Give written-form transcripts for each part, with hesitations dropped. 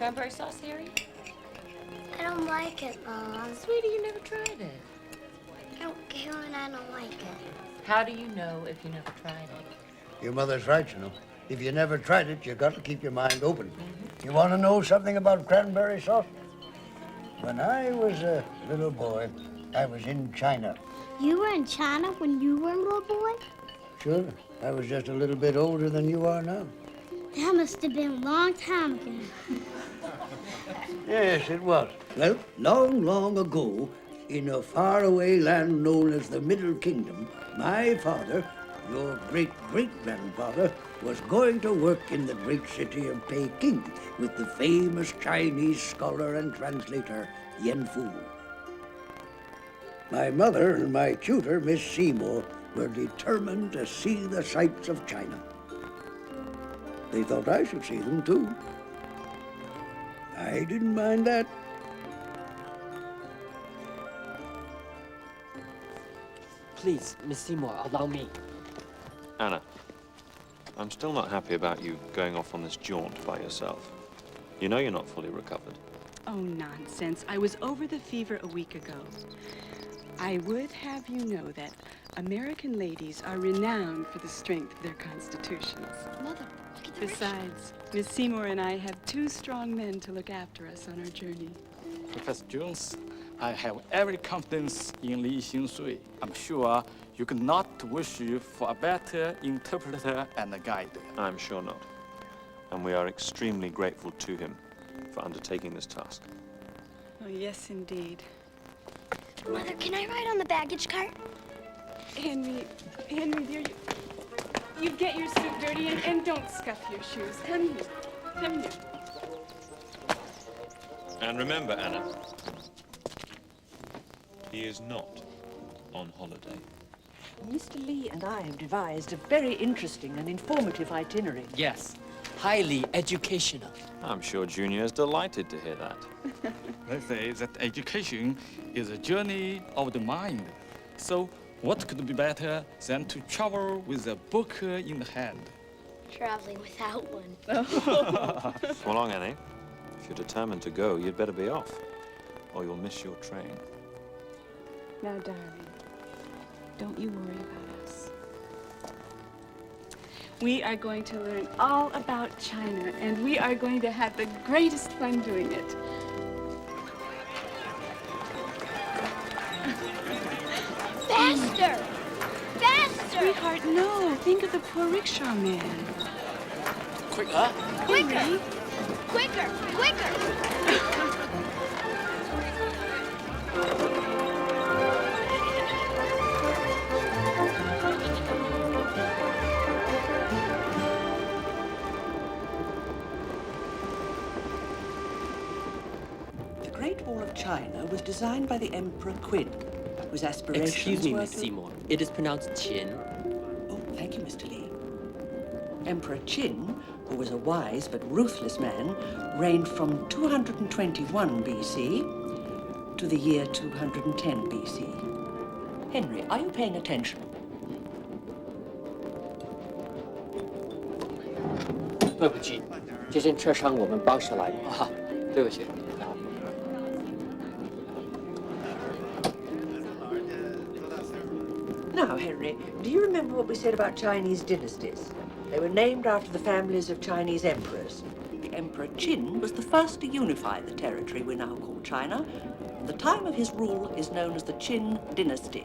cranberry sauce, Harry? I don't like it, Mom. Sweetie, you never tried it. I don't care when I don't like it. How do you know if you never tried it? Your mother's right, you know. If you never tried it, you got to keep your mind open. You want to know something about cranberry sauce? When I was a little boy, I was in China. You were in China when you were a little boy? Sure. I was just a little bit older than you are now. That must have been a long time ago. Yes, it was. Well, long, long ago, in a faraway land known as the Middle Kingdom, my father, your great-great-grandfather, was going to work in the great city of Peking with the famous Chinese scholar and translator, Yen Fu. My mother and my tutor, Miss Seymour, were determined to see the sights of China. They thought I should see them, too. I didn't mind that. Please, Miss Seymour, allow me. Anna, I'm still not happy about you going off on this jaunt by yourself. You know you're not fully recovered. Oh, nonsense. I was over the fever a week ago. I would have you know that American ladies are renowned for the strength of their constitutions. Mother, look at the Besides, Miss Seymour and I have two strong men to look after us on our journey. Professor Jones, I have every confidence in Li Xingsui. I'm sure you could not wish for a better interpreter and a guide. I'm sure not. And we are extremely grateful to him for undertaking this task. Oh, yes, indeed. Mother, can I ride on the baggage cart? Henry, dear, you get your suit dirty and don't scuff your shoes. Come here. Come here. And remember, Anna, he is not on holiday. Mr. Lee and I have devised a very interesting and informative itinerary. Yes, highly educational. I'm sure Junior is delighted to hear that. They say that education is a journey of the mind. So what could be better than to travel with a book in the hand? Traveling without one. Come along, Annie. If you're determined to go, you'd better be off, or you'll miss your train. Now, darling, don't you worry about us. We are going to learn all about China, and we are going to have the greatest fun doing it. Faster! Faster! Sweetheart, no. Think of the poor rickshaw man. Quicker. Quicker! Quicker! Quicker! The Great Wall of China was designed by the Emperor Qin, whose aspirations Excuse me, were Miss to... Seymour. It is pronounced Qin. Oh, thank you, Mr. Lee. Emperor Qin, who was a wise but ruthless man, reigned from 221 BC to the year 210 BC. Henry, are you paying attention? 对不起，这间车商我们帮上来啊，对不起。 Now, Henry, do you remember what we said about Chinese dynasties? They were named after the families of Chinese emperors. The Emperor Qin was the first to unify the territory we now call China. The time of his rule is known as the Qin dynasty.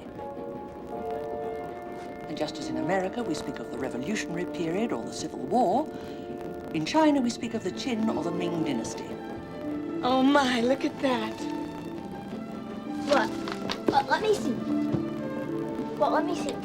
And just as in America we speak of the Revolutionary period or the Civil War, in China we speak of the Qin or the Ming dynasty. Oh, my, look at that. What? Let me see. Well, let me see.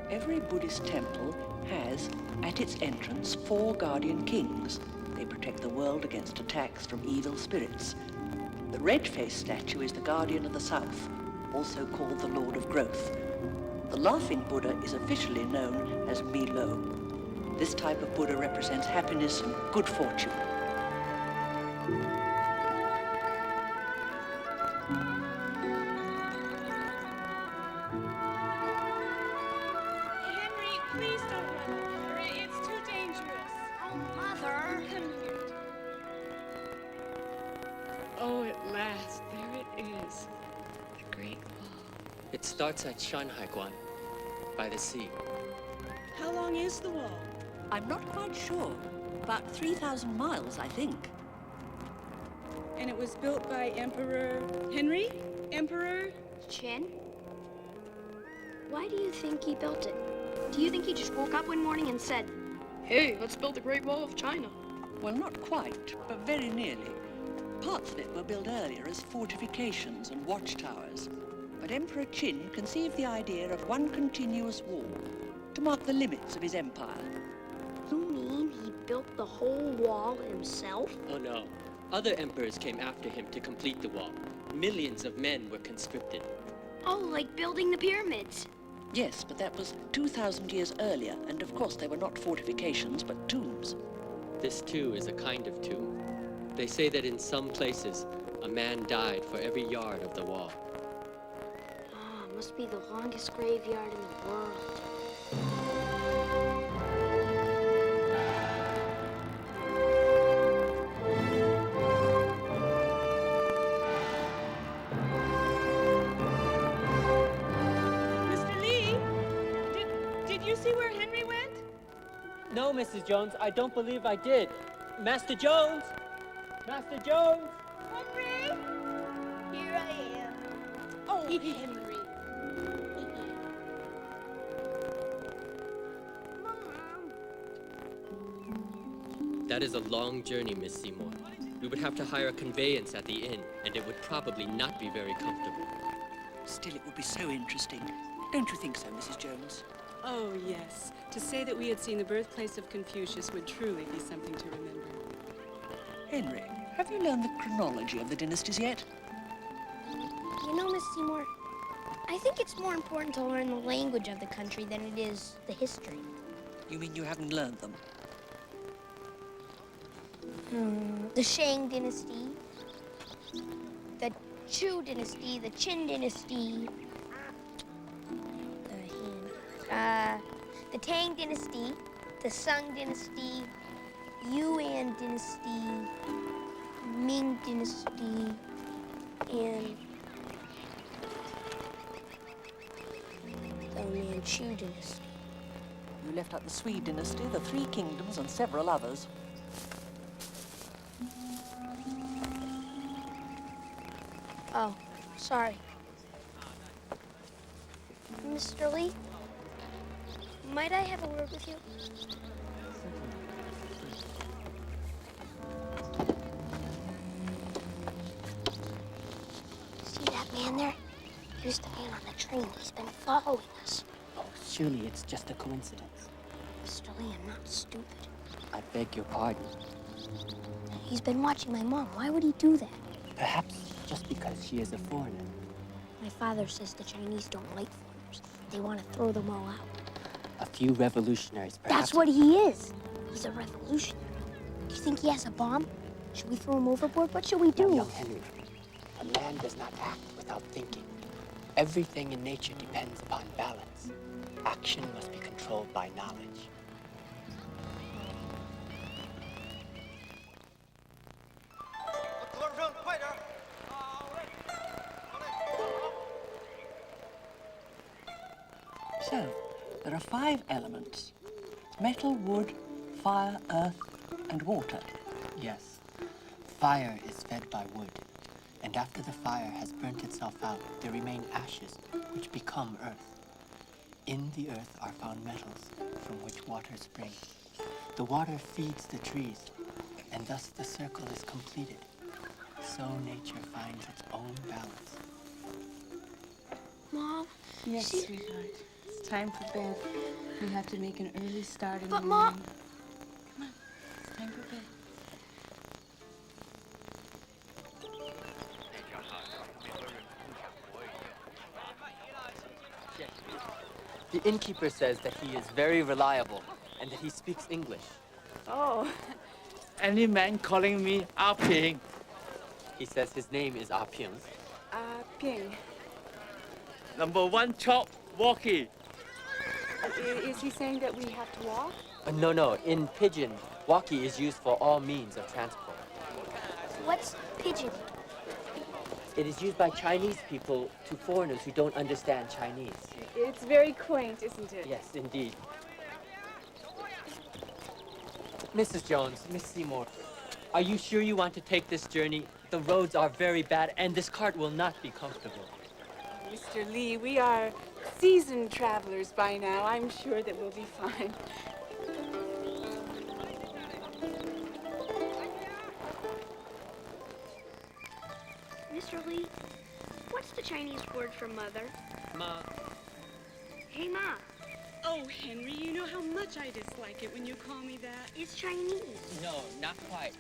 Every Buddhist temple has, at its entrance, 4 guardian kings. They protect the world against attacks from evil spirits. The red-faced statue is the guardian of the south, also called the Lord of Growth. The laughing Buddha is officially known as Milo. This type of Buddha represents happiness and good fortune. Henry, please don't run over. It's too dangerous. Oh, Mother. Come here. Oh, at last, there it is. The Great Wall. It starts at Shanhaiguan, by the sea. How long is the wall? I'm not quite sure. About 3,000 miles, I think. And it was built by Emperor Henry? Emperor? Chin? Why do you think he built it? Do you think he just woke up one morning and said, "Hey, let's build the Great Wall of China"? Well, not quite, but very nearly. Parts of it were built earlier as fortifications and watchtowers. But Emperor Qin conceived the idea of one continuous wall to mark the limits of his empire. You mean he built the whole wall himself? Oh no. Other emperors came after him to complete the wall. Millions of men were conscripted. Oh, like building the pyramids. Yes, but that was 2,000 years earlier, and of course they were not fortifications, but tombs. This too is a kind of tomb. They say that in some places, a man died for every yard of the wall. Ah, must be the longest graveyard in the world. Mr. Lee? Did you see where Henry went? No, Mrs. Jones, I don't believe I did. Master Jones! Master Jones! Henry? Here I am. Oh, Henry. Mom. That is a long journey, Miss Seymour. We would have to hire a conveyance at the inn, and it would probably not be very comfortable. Still, it would be so interesting. Don't you think so, Mrs. Jones? Oh, yes. To say that we had seen the birthplace of Confucius would truly be something to remember. Henry, have you learned the chronology of the dynasties yet? You know, Miss Seymour, I think it's more important to learn the language of the country than it is the history. You mean you haven't learned them? The Shang dynasty, the Chu dynasty, the Qin dynasty, the Tang dynasty, the Sung dynasty, Yuan dynasty, Ming dynasty, and the Manchu dynasty. You left out the Sui dynasty, the Three Kingdoms, and several others. Oh, sorry. Mr. Lee, might I have a word with you? See that man there? He's the man on the train. He's been following us. Oh, surely it's just a coincidence. Mr. Lee, I'm not stupid. I beg your pardon. He's been watching my mom. Why would he do that? Perhaps just because she is a foreigner. My father says the Chinese don't like foreigners. They want to throw them all out. A few revolutionaries, perhaps. That's what he is. He's a revolutionary. Do you think he has a bomb? Should we throw him overboard? What should we do? Young Henry, a man does not act without thinking. Everything in nature depends upon balance. Action must be controlled by knowledge. So, there are 5 elements. Metal, wood, fire, earth, and water. Yes. Fire is fed by wood. And after the fire has burnt itself out, there remain ashes, which become earth. In the earth are found metals, from which water springs. The water feeds the trees, and thus the circle is completed. So nature finds its own balance. Mom? Yes, See- sweetheart. It's time for bed. We have to make an early start in But the Mom- morning. Come on, it's time for bed. The innkeeper says that he is very reliable and that he speaks English. Oh, Any man calling me Ah Ping. He says his name is Ah Pyung. Ping. #1 chop, walkie. Is he saying that we have to walk? No. In Pidgin, walkie is used for all means of transport. What's pigeon? It is used by Chinese people to foreigners who don't understand Chinese. It's very quaint, isn't it? Yes, indeed. Mrs. Jones, Miss Seymour, are you sure you want to take this journey? The roads are very bad, and this cart will not be comfortable. Mr. Lee, we are seasoned travelers by now. I'm sure that we'll be fine. Mr. Lee, what's the Chinese word for mother? Ma, Hey, Ma, Oh, Henry, you know how much I dislike it when you call me that. it's Chinese. no, not quite.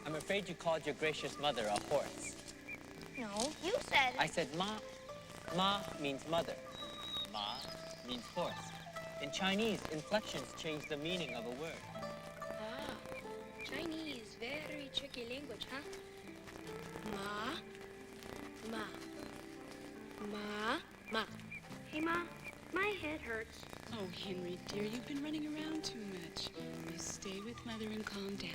I'm afraid you called your gracious mother a horse. No, you said I said ma. Ma means mother. Ma means horse. In Chinese, inflections change the meaning of a word. Ah, Chinese, very tricky language, huh? Ma. Hey, Ma, my head hurts. Oh, Henry, dear, you've been running around too much. You stay with Mother and calm down.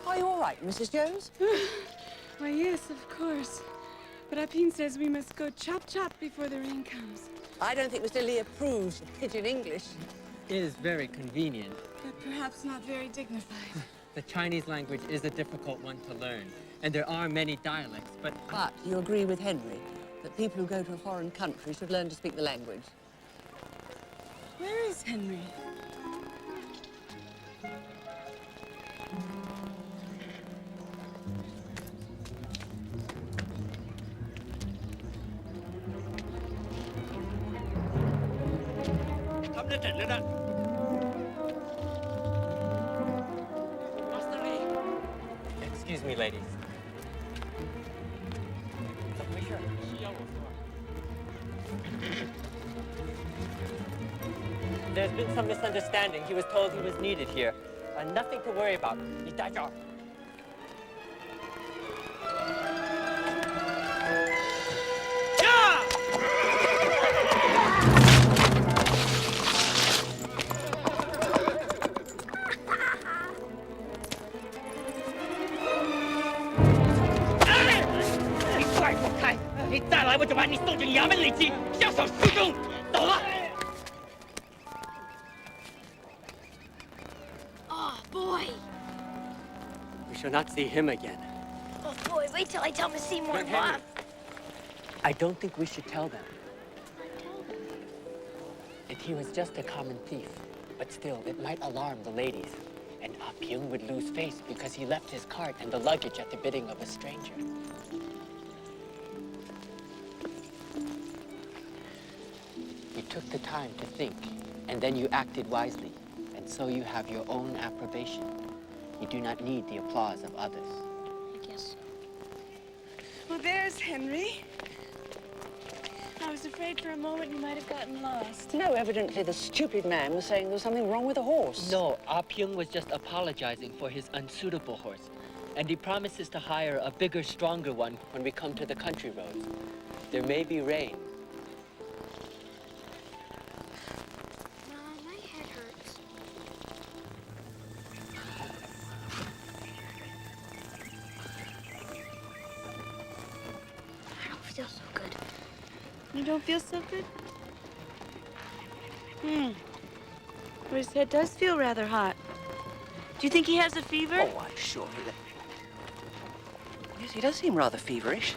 Are you all right, Mrs. Jones? Why, yes, of course. But Apine says we must go chop-chop before the rain comes. I don't think Mr. Lee approves of pidgin English. It is very convenient. But perhaps not very dignified. The Chinese language is a difficult one to learn, and there are many dialects, but But you agree with Henry that people who go to a foreign country should learn to speak the language. Where is Henry? excuse me, ladies. There's been some misunderstanding. He was told he was needed here. Nothing to worry about. 你待着。你快躲开！你再来，我就把你送进衙门里去，下手示众。走了。 Oh, boy. We shall not see him again. Oh, boy, wait till I tell Miss Seymour and But Henry- Mom. I don't think we should tell them. If he was just a common thief, but still, it might alarm the ladies. And Ah Pyung would lose face because he left his cart and the luggage at the bidding of a stranger. You took the time to think, and then you acted wisely. And so you have your own approbation. You do not need the applause of others. I guess so. Well, there's Henry. I was afraid for a moment you might have gotten lost. No, evidently the stupid man was saying there was something wrong with the horse. No, Ah Pyung was just apologizing for his unsuitable horse. And he promises to hire a bigger, stronger one when we come to the country roads. There may be rain. Mom, my head hurts. You don't feel so good? Well, his head does feel rather hot. Do you think he has a fever? Oh, I'm sure he... Yes, he does seem rather feverish.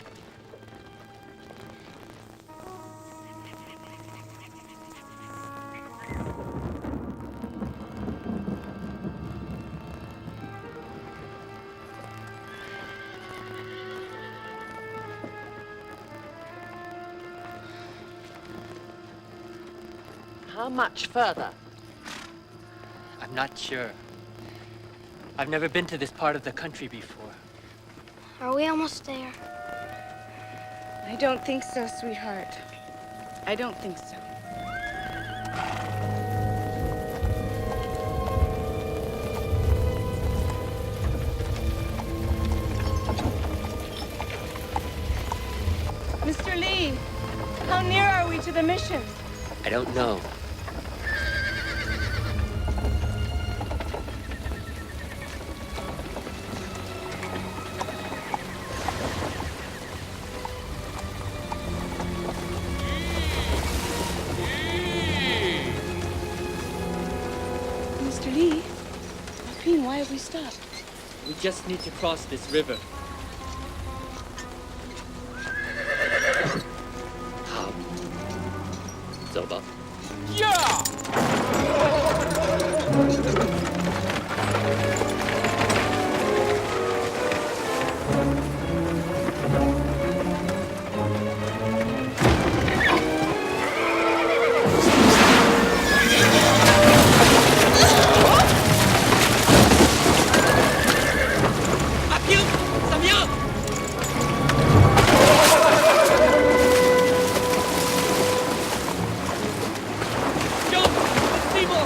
How much further? I'm not sure. I've never been to this part of the country before. Are we almost there? I don't think so, sweetheart. I don't think so. Mr. Lee, how near are we to the mission? I don't know. Mr. Lee, Queen, why have we stopped? We just need to cross this river. How? 走吧。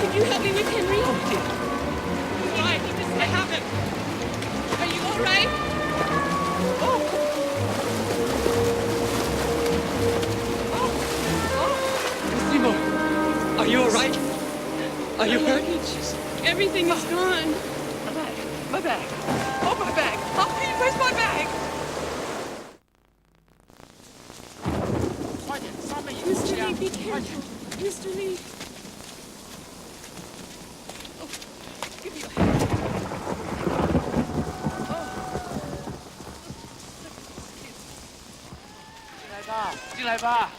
Could you help me with Henry? Why? What happened? Are you all right? Seymour, are you all right? Are you hurt? Everything is gone. My bag. My bag. Oh, my bag. Oh, please, where's my bag? Mr. Lee, be careful. Mr. Lee. Oh, give me your hand. 进来吧。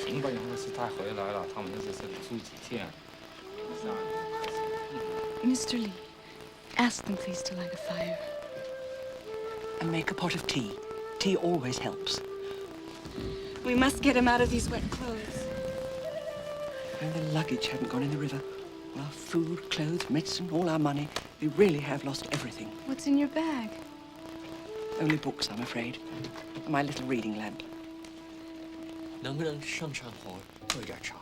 平白杨的是他回来了，他们在这里住几天。 Mr. Lee, ask them please to light a fire. And make a pot of tea. Tea always helps. We must get him out of these wet clothes. And the luggage hadn't gone in the river. Our food, clothes, medicine, all our money. We really have lost everything. What's in your bag? Only books, I'm afraid. And my little reading lamp. 能不能上火做一点茶？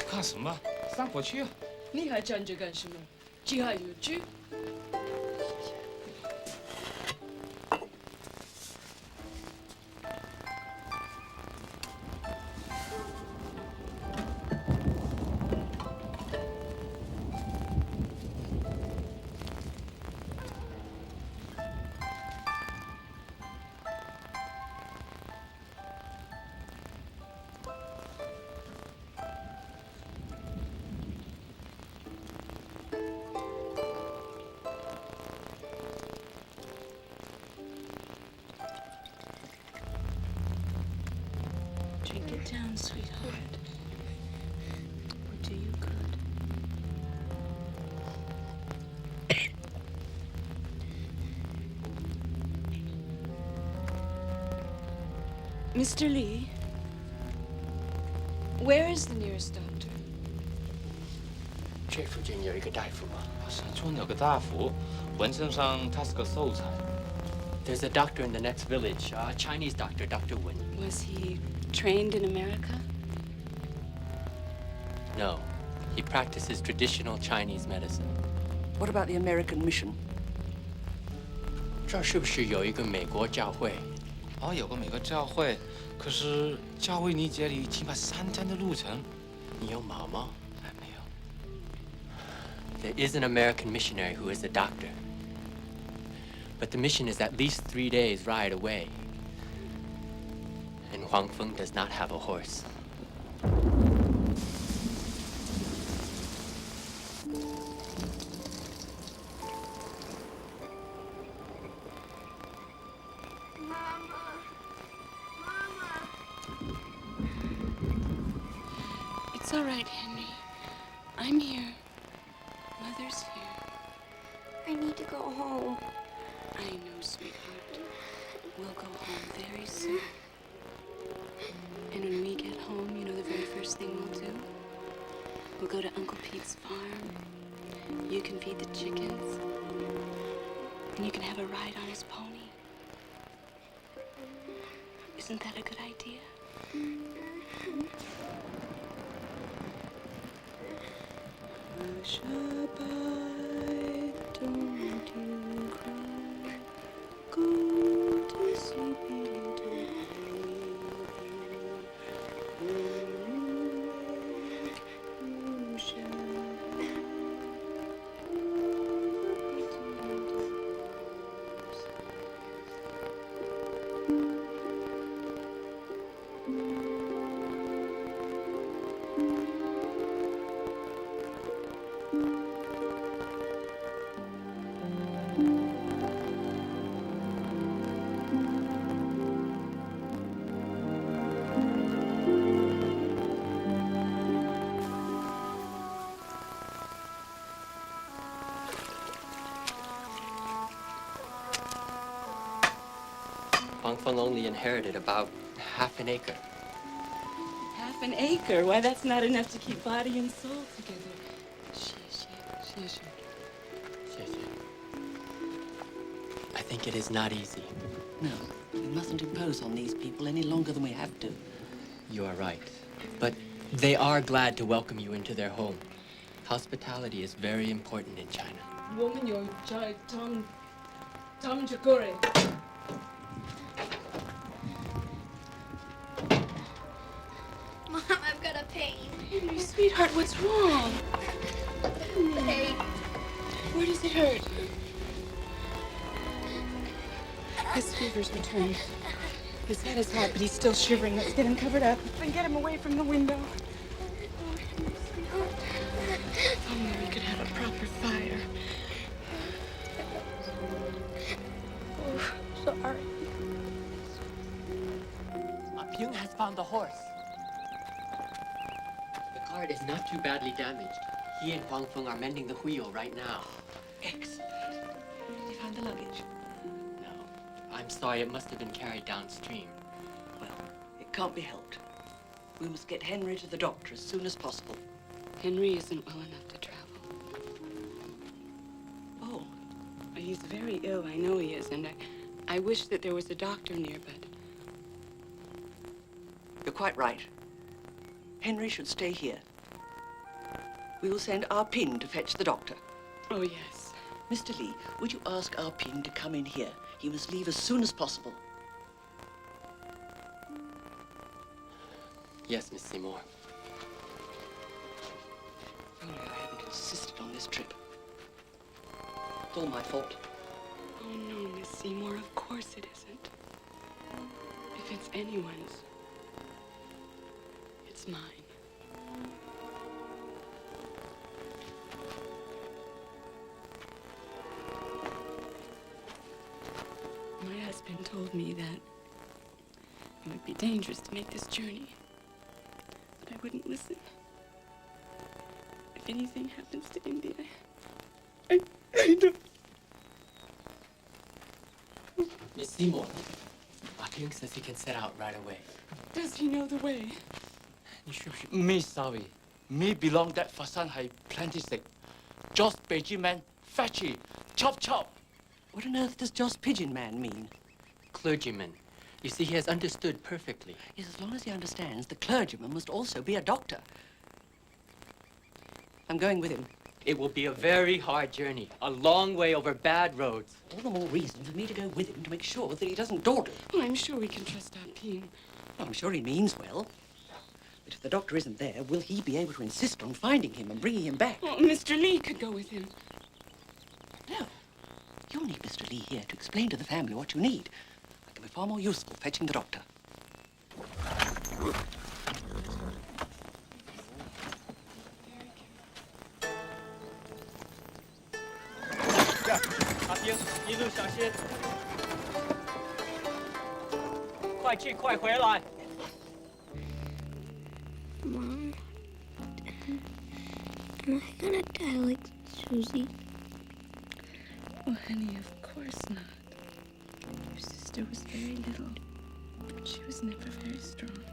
干什么？上火去啊！你还站着干什么？去还有去。 Drink it down, sweetheart. Will do you good. Mr. Lee, where is the nearest doctor? 这附近有一个大夫吗？山村有个大夫，浑身上他是个秀才。 There's a doctor in the next village, a Chinese doctor, Dr. Wen. Was he trained in America? No, he practices traditional Chinese medicine. What about the American mission? 这儿是不是有一个美国教会？哦，有个美国教会，可是教会离这里起码3天的路程。你有毛吗？没有。There is an American missionary who is a doctor. But the mission is at least 3 days' ride away. And Huang Feng does not have a horse. It's all right, Henry. I'm here. Mother's here. I need to go home. I know, sweetheart. We'll go home very soon. And when we get home, you know the very first thing we'll do? We'll go to Uncle Pete's farm. You can feed the chickens. And you can have a ride on his pony. Isn't that a good idea? Hush abide, don't you cry. Go to sleep, little baby. When you wake, you shall Huang Feng only inherited about half an acre. Half an acre? Why, that's not enough to keep body and soul together. I think it is not easy. No, we mustn't impose on these people any longer than we have to. You are right. But they are glad to welcome you into their home. Hospitality is very important in China. Woman, you're Tom Jagore. Mom, I've got a pain. Henry, sweetheart, what's wrong? Pain. Where does it hurt? His fever's returned. His head is hot, but he's still shivering. Let's get him covered up and get him away from the window. If only we could have a proper fire. Oh, sorry. Pyung has found the horse. The cart is not too badly damaged. He and Huang Feng are mending the wheel right now. Excellent. You found the luggage? No, I'm sorry, it must have been carried downstream. Well, it can't be helped. We must get Henry to the doctor as soon as possible. Henry isn't well enough to travel. Oh, He's very ill, I know he is, and I wish that there was a doctor near, but... you're quite right. Henry should stay here. We will send our Pin to fetch the doctor. Oh, yes. Mr. Lee, would you ask our Pin to come in here? He must leave as soon as possible. Yes, Miss Seymour. If only I hadn't insisted on this trip. It's all my fault. Oh, no, Miss Seymour, of course it isn't. If it's anyone's, it's mine. My husband told me that it would be dangerous to make this journey, but I wouldn't listen. If anything happens to India, I don't... Miss Seymour, Pyung says he can set out right away. Does he know the way? Me sorry. Me belong that for son hai plenty sick. Just Beijing man, fetchy, chop chop. What on earth does Joss Pigeon Man mean? Clergyman. You see, he has understood perfectly. Yes, as long as he understands, the clergyman must also be a doctor. I'm going with him. It will be a very hard journey, a long way over bad roads. All the more reason for me to go with him to make sure that he doesn't dawdle. Well, I'm sure we can trust our Peen. Well, I'm sure he means well. But if the doctor isn't there, will he be able to insist on finding him and bringing him back? Well, Mr. Lee could go with him. No. You'll need Mr. Lee here to explain to the family what you need. I can be far more useful fetching the doctor. Mom, am I gonna die like Susie? Oh, honey, of course not. Your sister was very little, but she was never very strong.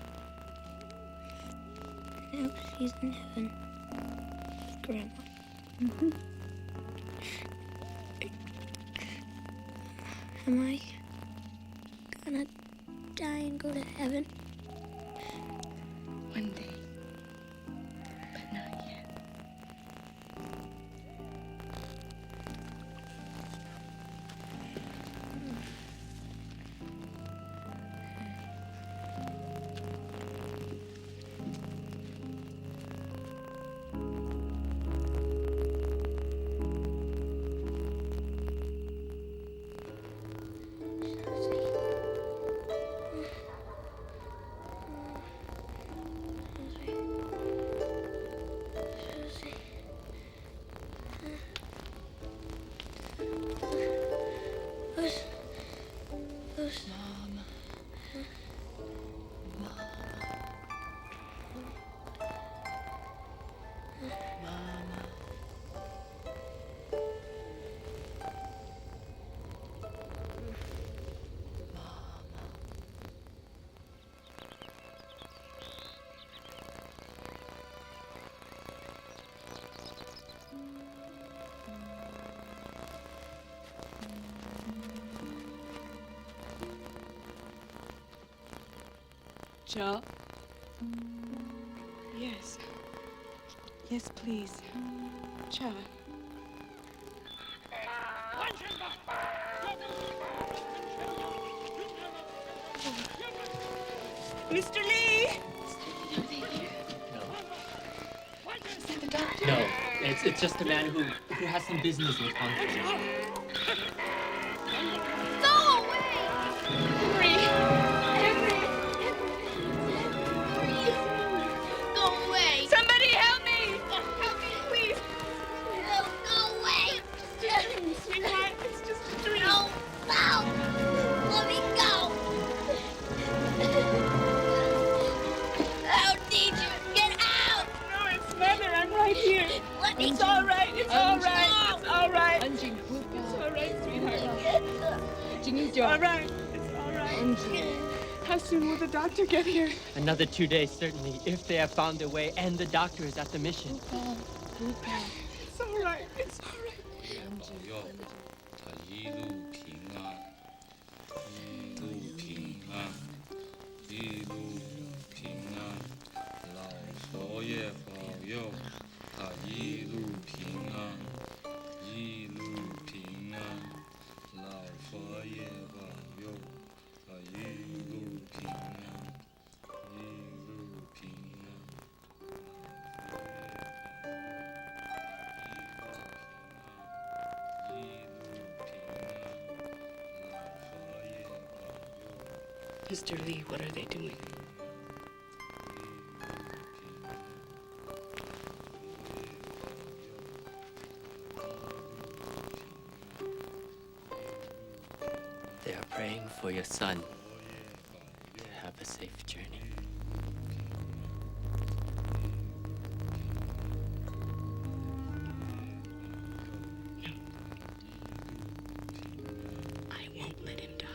I hope she's in heaven with Grandma. Mm-hmm. Am I gonna die and go to heaven? One day, but not yet. Joe? Yes. Yes, please. Joe. Mr. Lee! Is that the doctor? No, it's just a man who has some business in Congress. Go away! Henry! Go away! Somebody help me! Help me, please! No, go away! Sweetheart, it's just a dream. No! No! Let me go! How did you get out? No, it's Mother. I'm right here. Let me It's all right. It's all right. It's all right. It's all right, sweetheart. It's all right. It's all right. How soon will the doctor get here? Another 2 days, certainly, if they have found their way and the doctor is at the mission. It's all right. It's all right. 保佑他一路平安，一路平安，一路平安。老佛爷保佑他一路平安，一路平安。老佛爷保佑他一路平安，一路平安。 Mr. Lee, what are they doing? They are praying for your son to have a safe journey. I won't let him die.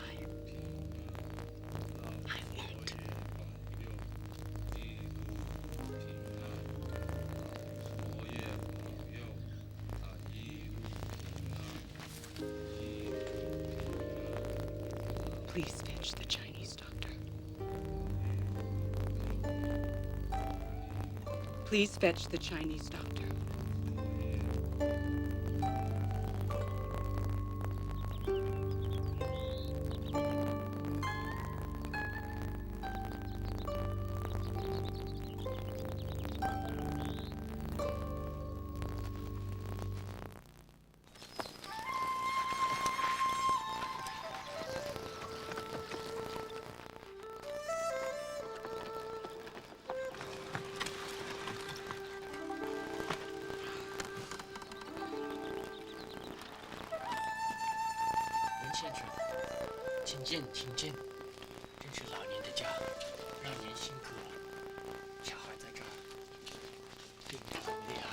I won't. Please fetch the Chinese doctor. Please fetch the Chinese doctor. 先生，请进，请进。这是老年的家，老年新歌。小孩在这儿，病得很厉害。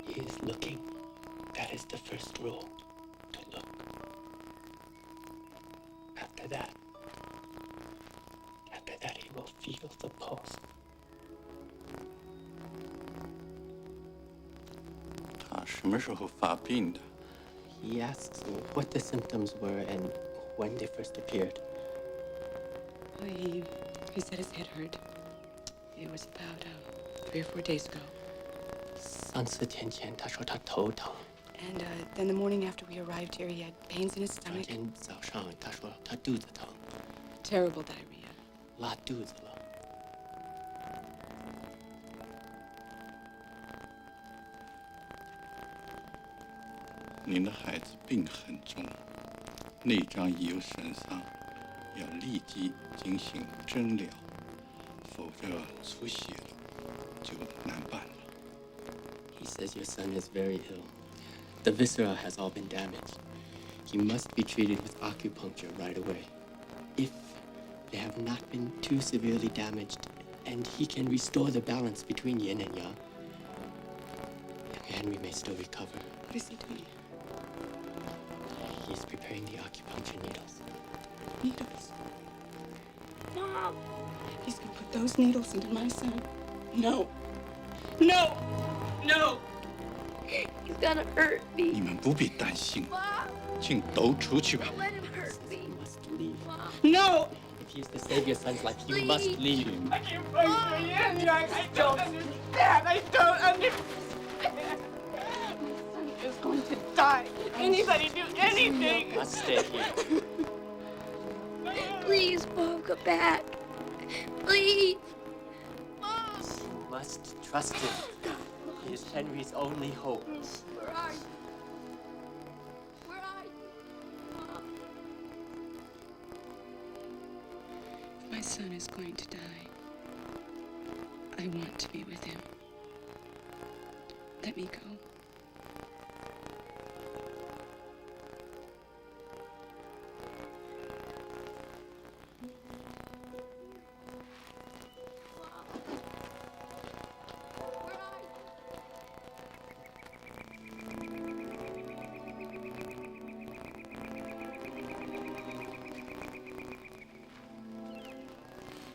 He is looking. That is the first rule, to look. After that, he will feel the pulse. 他什么时候发病的？ He asks what the symptoms were and when they first appeared. Well, he said his head hurt. It was about 3 or 4 days ago. 3、4天前，他说他头疼。And then the morning after we arrived here, he had pains in his 当 stomach. 天早上，他说他肚子疼， Terrible diarrhea. 拉肚子了。您的孩子病很重，内脏已有损伤，要立即进行诊疗，否则出血了就难办了。 He says your son is very ill. The viscera has all been damaged. He must be treated with acupuncture right away. If they have not been too severely damaged, and he can restore the balance between yin and yang, young Henry may still recover. What is he doing? He's preparing the acupuncture needles. Needles. Mom! He's gonna put those needles into my son. No. No! No! He's gonna hurt me. 你们不必担心，请都出去吧。 Let him hurt me. You must leave. No! If he is to save your son's life, you must leave. I can't understand. I don't understand. I don't understand. My son is going to die. Anybody do anything? You must stay here. Please, Mom, come back. Please. Mom. You must trust him. He is Henry's only hope. Where are you? Where are you? Mom. My son is going to die. I want to be with him. Let me go.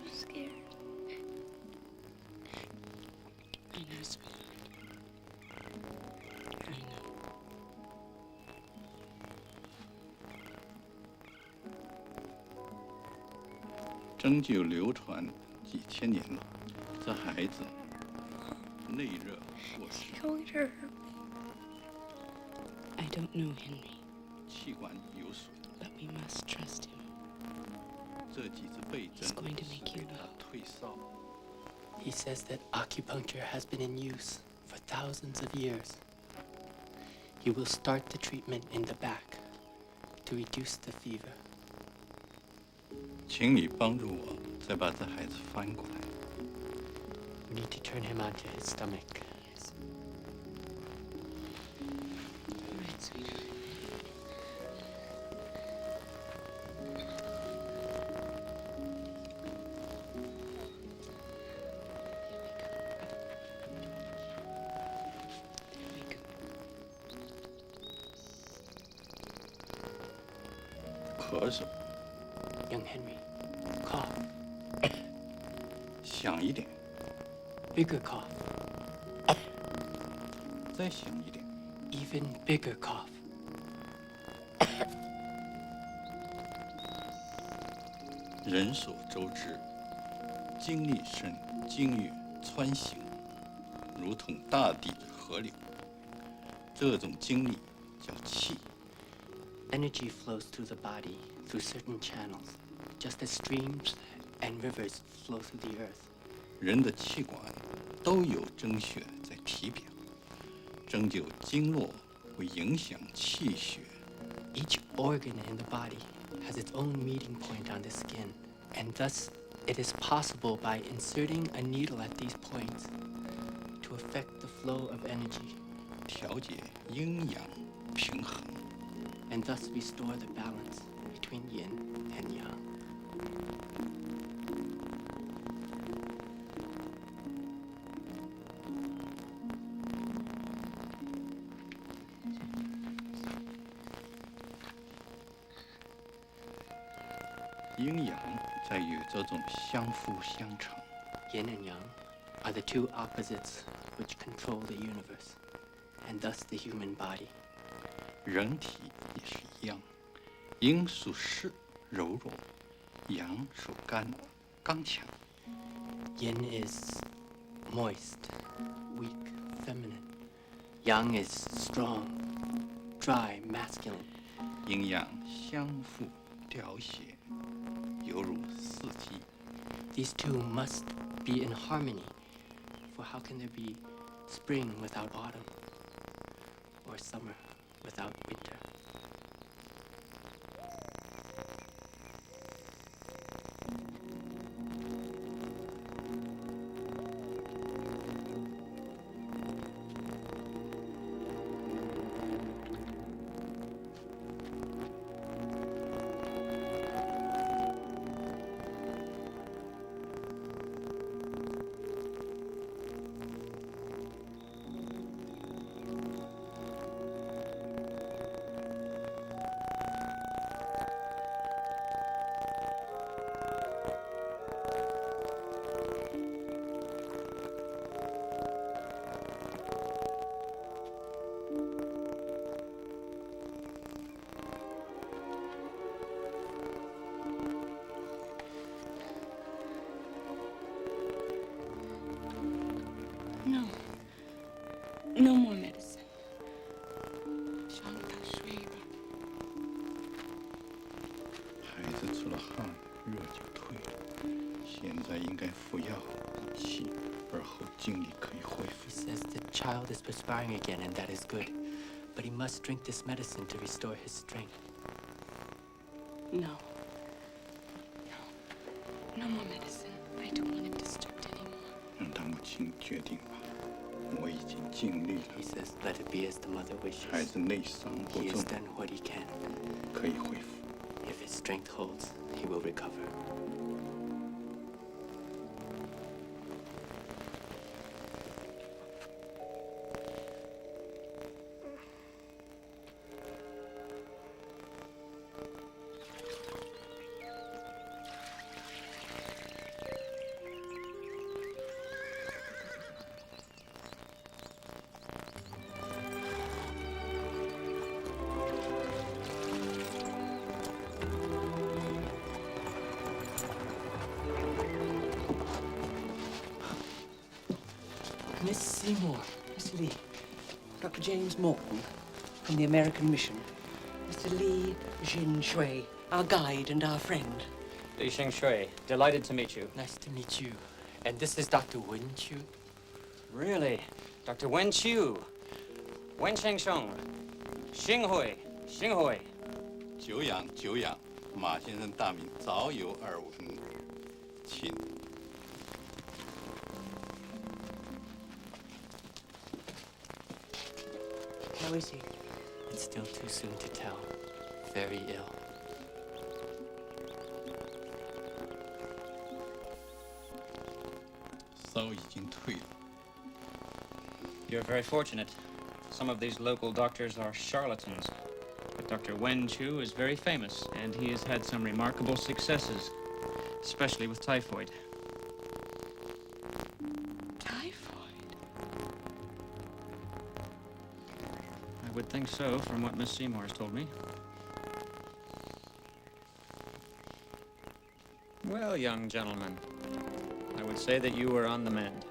I'm scared. I know, sweetheart. I know. 针灸流传几千年了，这孩子内热过失， He's going to hurt me. I don't know Henry, 气管有损， but we must trust him. 这几次被针 It's going to make 使 you 他 well. 退烧。 He says that acupuncture has been in use for thousands of years. He will start the treatment in the back to reduce the fever. 请你帮助我，再把这孩子翻过来。 We need to turn him onto his stomach. Yes. All right, sweetheart. There we go. 咳嗽， Young Henry, cough. 响一点， Bigger cough. 再响一点。 Even bigger cough. 人所周知，精力肾精液穿行，如同大地的河流。这种精力叫气， Energy flows through the body through certain channels, just as streams and rivers flow through the earth. 人的气管都有蒸血在体表，蒸就经络会影响气血。 Each organ in the body has its own meeting point on the skin, and thus it is possible by inserting a needle at these points to affect the flow of energy. 调节阴阳平衡。 And thus restore the balance between yin and yang. Yin yang 在于这种相辅相成。 Yin and yang are the two opposites which control the universe, and thus the human body. 人体也是一样，阴属湿柔弱，阳属干刚强。 Yin is moist, weak, feminine. Yang is strong, dry, masculine. 阴阳相互调谐，犹如四季。 These two must be in harmony, for how can there be spring without autumn, or summer without winter? No. No more medicine. 伤到睡吧。孩子出了汗，热就退了。现在应该服药补气，而后精力可以恢复。 He says the child is perspiring again, and that is good. But he must drink this medicine to restore his strength. No. No more medicine. I don't want him disturbed anymore. 让他母亲决定吧，我已经尽力了。 He says, let it be as the mother 孩 wishes. 子内伤不 He 重 has，done what he can. 可以恢复。 If his strength holds, he will recover. Miss Seymour, Mr. Lee, Dr. James Morton from the American Mission, Mr. Li Jin Shui, our guide and our friend. Li Xing Shui, delighted to meet you. Nice to meet you. And this is Dr. Wen Chu. Really? Dr. Wen Chu. Wen Cheng Sheng. Xing Hui. Xing Hui. 久仰久仰，马先生大名早有耳闻，请。 How is he? It's still too soon to tell. Very ill. 骚已经退了。 You're very fortunate. Some of these local doctors are charlatans. But Dr. Wen Chu is very famous, and he has had some remarkable successes, especially with typhoid. Typhoid? I would think so, from what Miss Seymour has told me. Well, young gentleman, I would say that you were on the mend.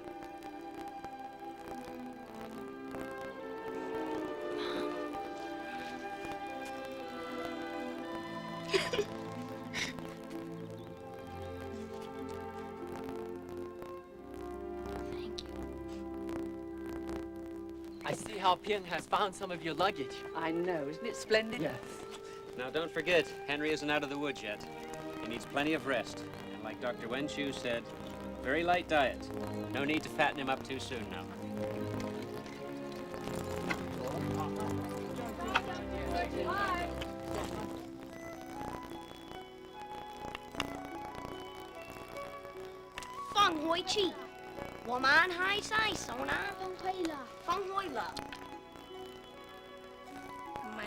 I see how Ping has found some of your luggage. I know, isn't it splendid? Yes. Now, don't forget, Henry isn't out of the woods yet. He needs plenty of rest. And like Dr. Wen Chu said, very light diet. No need to fatten him up too soon now. 放回去，我们还在手呢。放开了，放开了。门，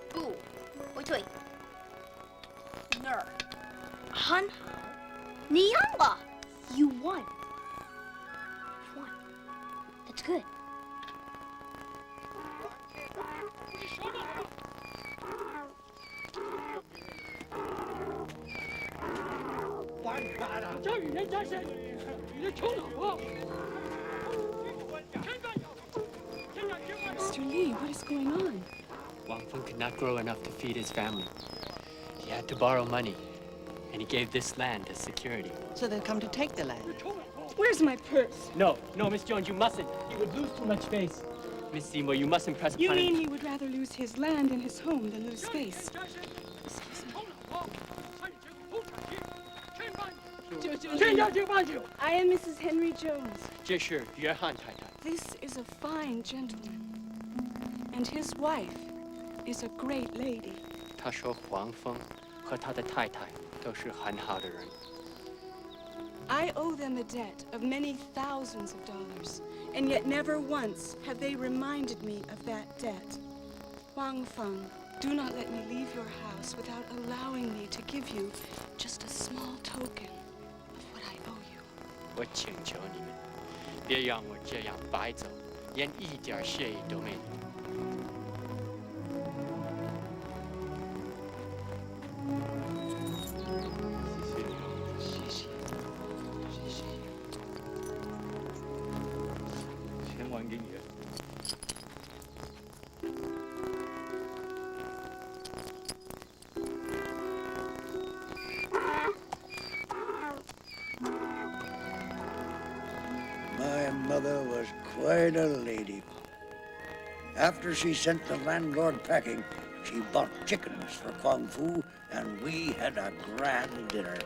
不，回退。那儿，很好，你赢了。You won. Won. That's good. Mr. Lee, what is going on? Wang Feng could not grow enough to feed his family. He had to borrow money, and he gave this land as security. So they've come to take the land. Where's my purse? No, Miss Jones, you mustn't. You would lose too much space. Miss Seymour, you mustn't press upon You mean him. he would rather lose his land and his home than lose space? I am Mrs. Henry Jones. 这是约翰太太。 This is a fine gentleman. And his wife is a great lady. 他说黄蜂和他的太太都是很好的人。 I owe them a debt of many thousands of dollars, and yet never once have they reminded me of that debt. Wang Feng, do not let me leave your house without allowing me to give you just a small token of what I owe you. 我请求你们，别让我这样白走，连一点谢意都没有。 My mother was quite a lady. After she sent the landlord packing, she bought chickens for Kung Fu, and we had a grand dinner.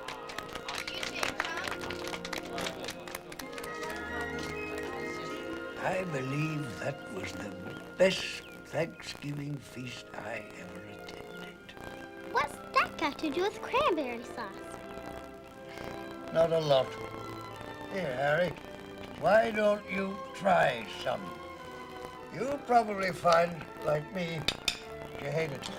I believe that was the best Thanksgiving feast I ever attended. What's that got to do with cranberry sauce? Not a lot. Here, Harry, why don't you try some? You'll probably find, like me, you hate it.